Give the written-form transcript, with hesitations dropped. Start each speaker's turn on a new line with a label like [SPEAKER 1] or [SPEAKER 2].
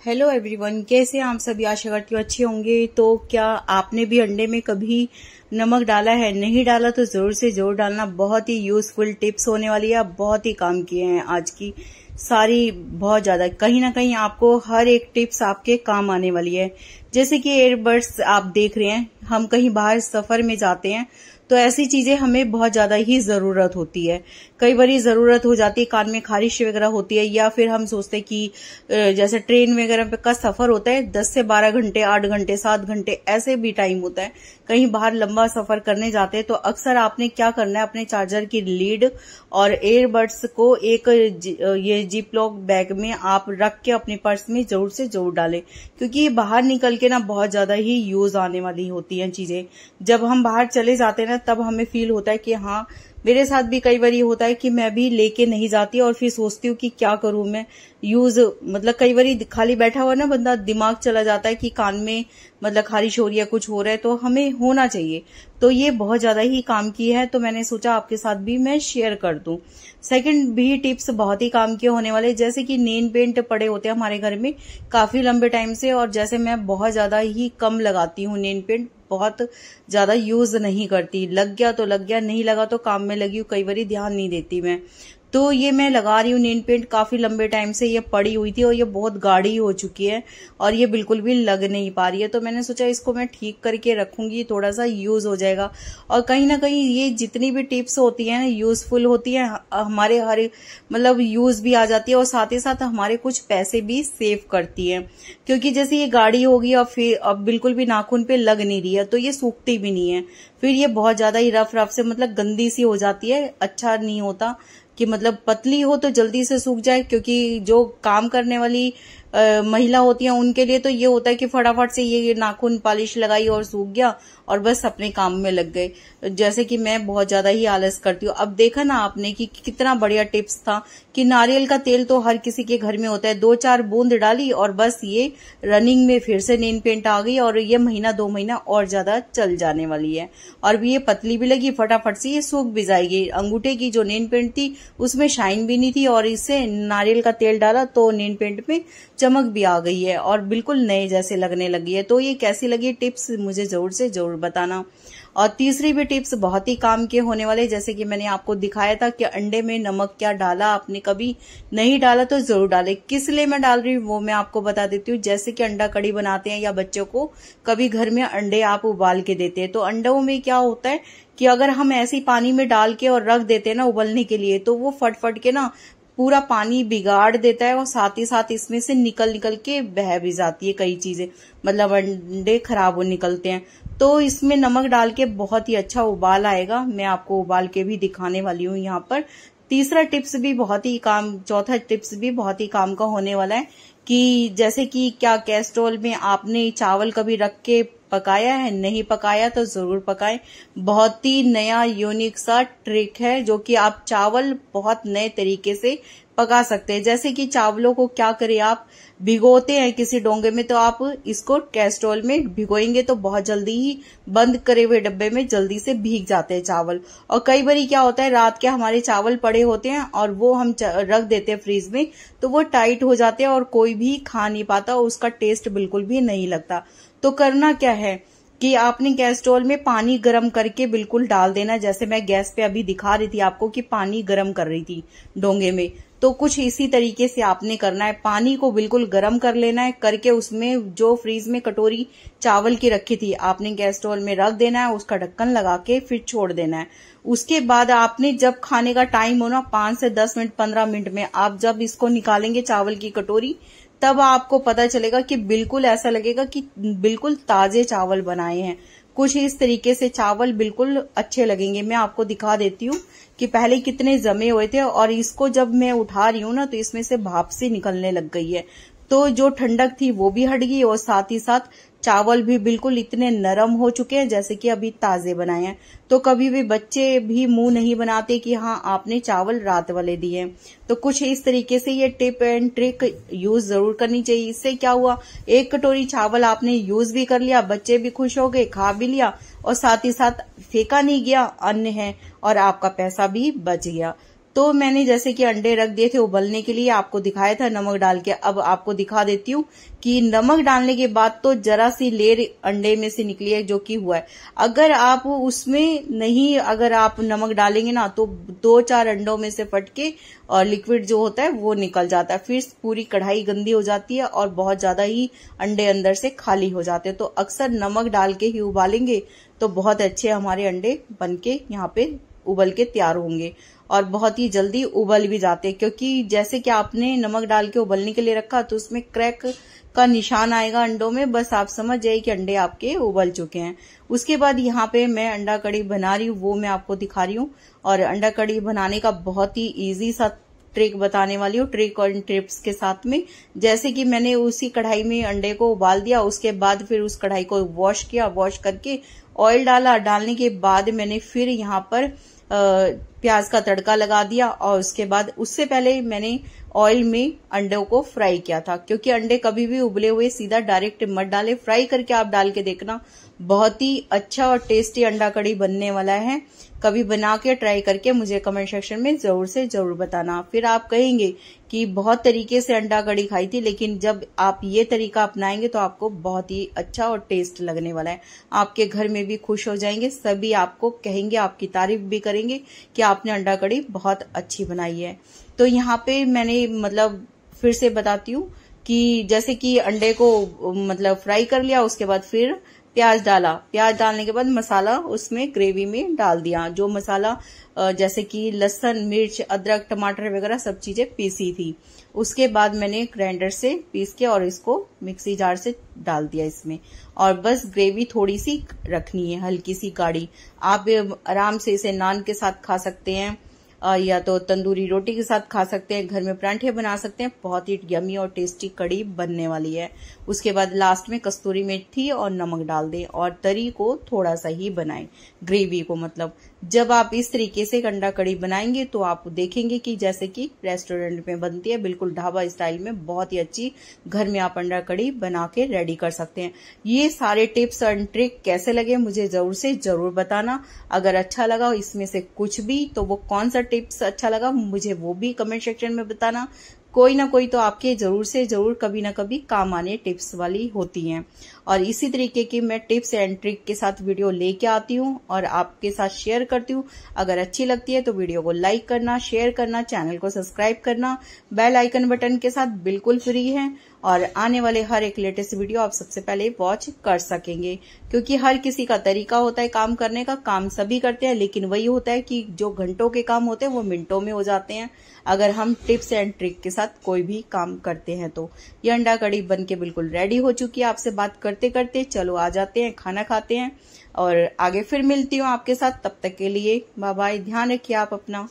[SPEAKER 1] Hello everyone, कैसे हैं आप सभी। आशा करती हूँ अच्छे होंगे। तो क्या आपने भी अंडे में कभी नमक डाला है? नहीं डाला तो जरूर से जरूर डालना। बहुत ही यूजफुल टिप्स होने वाली है। बहुत ही काम किए हैं आज की सारी, बहुत ज्यादा। कहीं ना कहीं आपको हर एक टिप्स आपके काम आने वाली है। जैसे कि एयरबड्स आप देख रहे हैं, हम कहीं बाहर सफर में जाते हैं तो ऐसी चीजें हमें बहुत ज्यादा ही जरूरत होती है। कई बार जरूरत हो जाती है, कान में खारिश वगैरह होती है, या फिर हम सोचते हैं कि जैसे ट्रेन वगैरह का सफर होता है 10 से 12 घंटे, 8 घंटे, 7 घंटे ऐसे भी टाइम होता है। कहीं बाहर लंबा सफर करने जाते हैं तो अक्सर आपने क्या करना है, अपने चार्जर की लीड और एयरबड्स को एक ये जिप लॉक बैग में आप रख के अपने पर्स में जरूर से जरूर डालें, क्योंकि ये बाहर निकल के ना बहुत ज्यादा ही यूज आने वाली होती हैं चीजें। जब हम बाहर चले जाते हैं ना, तब हमें फील होता है कि हाँ, मेरे साथ भी कई बार ये होता है कि मैं भी लेके नहीं जाती और फिर सोचती हूँ कि क्या करूं मैं यूज। मतलब कई बार खाली बैठा हुआ ना बंदा, दिमाग चला जाता है कि कान में मतलब खारिश हो रही है, कुछ हो रहा है, तो हमें होना चाहिए। तो ये बहुत ज्यादा ही काम की है, तो मैंने सोचा आपके साथ भी मैं शेयर कर दूं। सेकंड भी टिप्स बहुत ही काम के होने वाले, जैसे कि नेल पेंट पड़े होते हैं हमारे घर में काफी लंबे टाइम से, और जैसे मैं बहुत ज्यादा ही कम लगाती हूँ नेल पेंट, बहुत ज्यादा यूज नहीं करती। लग गया तो लग गया, नहीं लगा तो काम में लगी हूँ, कई बार ध्यान नहीं देती मैं। तो ये मैं लगा रही हूँ नेल पेंट, काफी लंबे टाइम से ये पड़ी हुई थी और ये बहुत गाढ़ी हो चुकी है और ये बिल्कुल भी लग नहीं पा रही है। तो मैंने सोचा इसको मैं ठीक करके रखूंगी, थोड़ा सा यूज हो जाएगा। और कहीं ना कहीं ये जितनी भी टिप्स होती हैं यूजफुल होती है, हमारे हर मतलब यूज भी आ जाती है और साथ ही साथ हमारे कुछ पैसे भी सेव करती है। क्योंकि जैसे ये गाढ़ी होगी और फिर अब बिल्कुल भी नाखून पे लग नहीं रही है, तो ये सूखती भी नहीं है। फिर ये बहुत ज्यादा ही रफ रफ से मतलब गंदी सी हो जाती है। अच्छा नहीं होता कि मतलब पतली हो तो जल्दी से सूख जाए, क्योंकि जो काम करने वाली महिला होती हैं उनके लिए तो ये होता है कि फटाफट से ये नाखून पॉलिश लगाई और सूख गया और बस अपने काम में लग गए। जैसे कि मैं बहुत ज्यादा ही आलस करती हूँ। अब देखा ना आपने कि कितना बढ़िया टिप्स था कि नारियल का तेल तो हर किसी के घर में होता है, 2-4 बूंद डाली और बस ये रनिंग में फिर से नेल पेंट आ गई और ये महीना 2 महीना और ज्यादा चल जाने वाली है। और ये पतली भी लगी, फटाफट से ये सूख भी जाएगी। अंगूठे की जो नेल पेंट थी उसमें शाइन भी नहीं थी, और इससे नारियल का तेल डाला तो नेल पेंट में चमक भी आ गई है और बिल्कुल नए जैसे लगने लगी है। तो ये कैसी लगी टिप्स मुझे जरूर से जरूर बताना। और तीसरी भी टिप्स बहुत ही काम के होने वाले, जैसे कि मैंने आपको दिखाया था कि अंडे में नमक क्या डाला आपने, कभी नहीं डाला तो जरूर डाले। किस लिए मैं डाल रही हूँ वो मैं आपको बता देती हूँ। जैसे कि अंडा कड़ी बनाते हैं या बच्चों को कभी घर में अंडे आप उबाल के देते हैं, तो अंडों में क्या होता है कि अगर हम ऐसे पानी में डाल के और रख देते हैं ना उबलने के लिए, तो वो फट फट के ना पूरा पानी बिगाड़ देता है और साथ ही साथ इसमें से निकल निकल के बह भी जाती है कई चीजें, मतलब अंडे खराब हो निकलते हैं। तो इसमें नमक डाल के बहुत ही अच्छा उबाल आएगा। मैं आपको उबाल के भी दिखाने वाली हूँ यहाँ पर। तीसरा टिप्स भी बहुत ही काम, चौथा टिप्स भी बहुत ही काम का होने वाला है कि जैसे कि क्या कैस्ट्रोल में आपने चावल कभी रख के पकाया है? नहीं पकाया तो जरूर पकाएं। बहुत ही नया यूनिक सा ट्रिक है जो कि आप चावल बहुत नए तरीके से पका सकते हैं। जैसे कि चावलों को क्या करें, आप भिगोते हैं किसी डोंगे में, तो आप इसको कैस्ट्रोल में भिगोएंगे तो बहुत जल्दी ही बंद करे हुए डब्बे में जल्दी से भीग जाते हैं चावल। और कई बार क्या होता है, रात के हमारे चावल पड़े होते हैं और वो हम रख देते हैं फ्रीज में, तो वो टाइट हो जाते हैं और कोई भी खा नहीं पाता, उसका टेस्ट बिल्कुल भी नहीं लगता। तो करना क्या है कि आपने कैस्ट्रोल में पानी गर्म करके बिल्कुल डाल देना। जैसे मैं गैस पे अभी दिखा रही थी आपको कि पानी गर्म कर रही थी डोंगे में, तो कुछ इसी तरीके से आपने करना है। पानी को बिल्कुल गर्म कर लेना है, करके उसमें जो फ्रीज में कटोरी चावल की रखी थी आपने कैस्ट्रोल में रख देना है, उसका ढक्कन लगा के फिर छोड़ देना है। उसके बाद आपने जब खाने का टाइम हो ना, 5 से 10 मिनट 15 मिनट में आप जब इसको निकालेंगे चावल की कटोरी, तब आपको पता चलेगा कि बिल्कुल ऐसा लगेगा कि बिल्कुल ताजे चावल बनाए हैं। कुछ इस तरीके से चावल बिल्कुल अच्छे लगेंगे। मैं आपको दिखा देती हूँ कि पहले कितने जमे हुए थे, और इसको जब मैं उठा रही हूँ ना तो इसमें से भाप सी निकलने लग गई है। तो जो ठंडक थी वो भी हट गई और साथ ही साथ चावल भी बिल्कुल इतने नरम हो चुके हैं जैसे कि अभी ताजे बनाए हैं। तो कभी भी बच्चे भी मुंह नहीं बनाते कि हाँ आपने चावल रात वाले दिए। तो कुछ इस तरीके से ये टिप एंड ट्रिक यूज जरूर करनी चाहिए। इससे क्या हुआ, एक कटोरी चावल आपने यूज भी कर लिया, बच्चे भी खुश हो गए, खा भी लिया, और साथ ही साथ फेंका नहीं गया, अन्न है, और आपका पैसा भी बच गया। तो मैंने जैसे कि अंडे रख दिए थे उबलने के लिए, आपको दिखाया था नमक डाल के। अब आपको दिखा देती हूँ कि नमक डालने के बाद तो जरा सी लेयर अंडे में से निकली है जो कि हुआ है। अगर आप उसमें नहीं, अगर आप नमक डालेंगे ना तो 2-4 अंडों में से फट के और लिक्विड जो होता है वो निकल जाता है, फिर पूरी कढ़ाई गंदी हो जाती है और बहुत ज्यादा ही अंडे अंदर से खाली हो जाते हैं। तो अक्सर नमक डाल के ही उबालेंगे तो बहुत अच्छे हमारे अंडे बनके यहाँ पे उबल के तैयार होंगे और बहुत ही जल्दी उबल भी जाते हैं, क्योंकि जैसे कि आपने नमक डाल के उबलने के लिए रखा तो उसमें क्रैक का निशान आएगा अंडों में, बस आप समझ जाइए कि अंडे आपके उबल चुके हैं। उसके बाद यहाँ पे मैं अंडा कड़ी बना रही हूँ, वो मैं आपको दिखा रही हूँ। और अंडा कड़ी बनाने का बहुत ही इजी सा ट्रिक बताने वाली हूँ, ट्रिक और टिप्स के साथ में। जैसे कि मैंने उसी कढ़ाई में अंडे को उबाल दिया, उसके बाद फिर उस कढ़ाई को वॉश किया, वॉश करके ऑयल डाला, डालने के बाद मैंने फिर यहाँ पर प्याज का तड़का लगा दिया और उसके बाद उससे पहले मैंने ऑयल में अंडों को फ्राई किया था, क्योंकि अंडे कभी भी उबले हुए सीधा डायरेक्ट मत डाले, फ्राई करके आप डाल के देखना, बहुत ही अच्छा और टेस्टी अंडा कड़ी बनने वाला है। कभी बना के ट्राई करके मुझे कमेंट सेक्शन में जरूर से जरूर बताना। फिर आप कहेंगे कि बहुत तरीके से अंडा कड़ी खाई थी, लेकिन जब आप ये तरीका अपनाएंगे तो आपको बहुत ही अच्छा और टेस्ट लगने वाला है। आपके घर में भी खुश हो जाएंगे, सभी आपको कहेंगे, आपकी तारीफ भी करेंगे कि आपने अंडा कड़ी बहुत अच्छी बनाई है। तो यहाँ पे मैंने मतलब फिर से बताती हूँ कि जैसे कि अंडे को मतलब फ्राई कर लिया, उसके बाद फिर प्याज डाला, प्याज डालने के बाद मसाला उसमें ग्रेवी में डाल दिया, जो मसाला जैसे कि लहसुन, मिर्च, अदरक, टमाटर वगैरह सब चीजें पीसी थी। उसके बाद मैंने ग्राइंडर से पीस के और इसको मिक्सी जार से डाल दिया इसमें, और बस ग्रेवी थोड़ी सी रखनी है, हल्की सी गाढ़ी। आप आराम से इसे नान के साथ खा सकते हैं या तो तंदूरी रोटी के साथ खा सकते हैं, घर में परांठे बना सकते हैं। बहुत ही यमी और टेस्टी कड़ी बनने वाली है। उसके बाद लास्ट में कस्तूरी मेथी और नमक डाल दें और तरी को थोड़ा सा ही बनाएं, ग्रेवी को मतलब। जब आप इस तरीके से अंडा कड़ी बनाएंगे तो आप देखेंगे कि जैसे कि रेस्टोरेंट में बनती है, बिल्कुल ढाबा स्टाइल में बहुत ही अच्छी घर में आप अंडा कड़ी बना के रेडी कर सकते हैं। ये सारे टिप्स एंड ट्रिक कैसे लगे मुझे जरूर से जरूर बताना। अगर अच्छा लगा इसमें से कुछ भी, तो वो कौन सा टिप्स अच्छा लगा मुझे वो भी कमेंट सेक्शन में बताना। कोई ना कोई तो आपके जरूर से जरूर कभी ना कभी काम आने टिप्स वाली होती हैं। और इसी तरीके की मैं टिप्स एंड ट्रिक के साथ वीडियो लेके आती हूँ और आपके साथ शेयर करती हूँ। अगर अच्छी लगती है तो वीडियो को लाइक करना, शेयर करना, चैनल को सब्सक्राइब करना, बेल आइकन बटन के साथ बिल्कुल फ्री है और आने वाले हर एक लेटेस्ट वीडियो आप सबसे पहले वॉच कर सकेंगे। क्योंकि हर किसी का तरीका होता है काम करने का, काम सभी करते हैं, लेकिन वही होता है कि जो घंटों के काम होते हैं वो मिनटों में हो जाते हैं अगर हम टिप्स एंड ट्रिक के साथ कोई भी काम करते हैं। तो ये अंडा कड़ी बन के बिल्कुल रेडी हो चुकी है। आपसे बात करते करते चलो आ जाते हैं, खाना खाते हैं और आगे फिर मिलती हूँ आपके साथ। तब तक के लिए बाय बाय, ध्यान रखिए आप अपना।